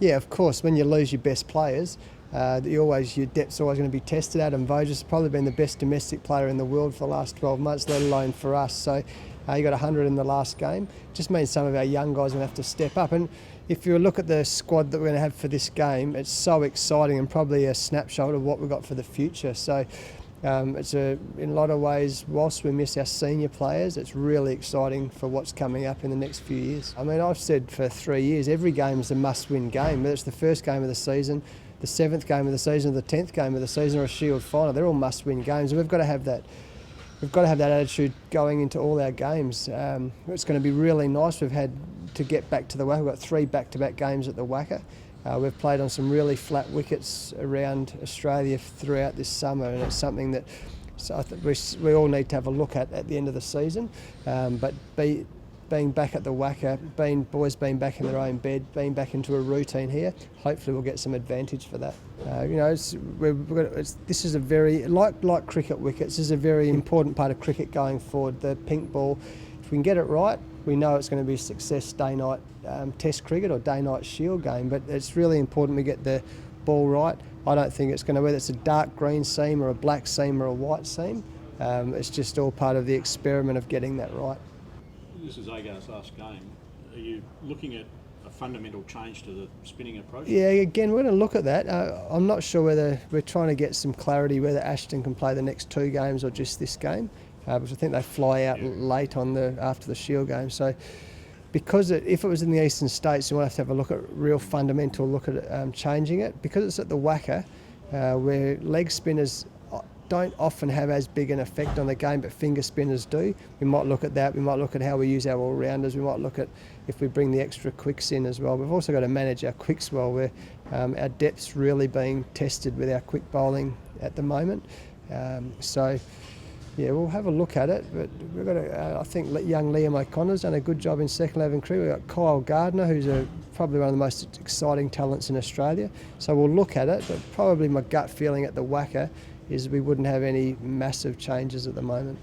Yeah, of course, when you lose your best players, your depth's always going to be tested. Adam Voges has probably been the best domestic player in the world for the last 12 months, let alone for us. So he got 100 in the last game. Just means some of our young guys are going to have to step up. And if you look at the squad that we're going to have for this game, it's so exciting and probably a snapshot of what we've got for the future. So it's in a lot of ways, whilst we miss our senior players, it's really exciting for what's coming up in the next few years. I mean, I've said for 3 years, every game is a must-win game, whether it's the first game of the season, the 7th game of the season, or the 10th game of the season, or a Shield final. They're all must-win games, and we've got to have that. We've got to have that attitude going into all our games. It's going to be really nice. We've had to get back to the WACA. We've got 3 back-to-back games at the WACA. We've played on some really flat wickets around Australia throughout this summer, and it's something that I think we all need to have a look at the end of the season. But being back at the WACA, boys being back in their own bed, being back into a routine here, hopefully we'll get some advantage for that. This is a very, like cricket wickets, this is a very important part of cricket going forward. The pink ball, if we can get it right, we know it's going to be a success day-night test cricket or day-night Shield game, but it's really important we get the ball right. I don't think it's going to, whether it's a dark green seam or a black seam or a white seam, it's just all part of the experiment of getting that right. This is Agar's last game. Are you looking at a fundamental change to the spinning approach? Yeah, again, we're going to look at that. I'm not sure whether we're trying to get some clarity whether Ashton can play the next 2 games or just this game, because I think they fly out late after the Shield game. So, because if it was in the eastern states, you want to have a look at real fundamental look at changing it. Because it's at the WACA, where leg spinners don't often have as big an effect on the game, but finger spinners do. We might look at that. We might look at how we use our all-rounders. We might look at if we bring the extra quicks in as well. We've also got to manage our quicks well, where our depth's really being tested with our quick bowling at the moment. Yeah, we'll have a look at it, but we've got I think young Liam O'Connor's done a good job in second 11 crew. We've got Kyle Gardner, who's probably one of the most exciting talents in Australia. So we'll look at it, but probably my gut feeling at the WACA is we wouldn't have any massive changes at the moment.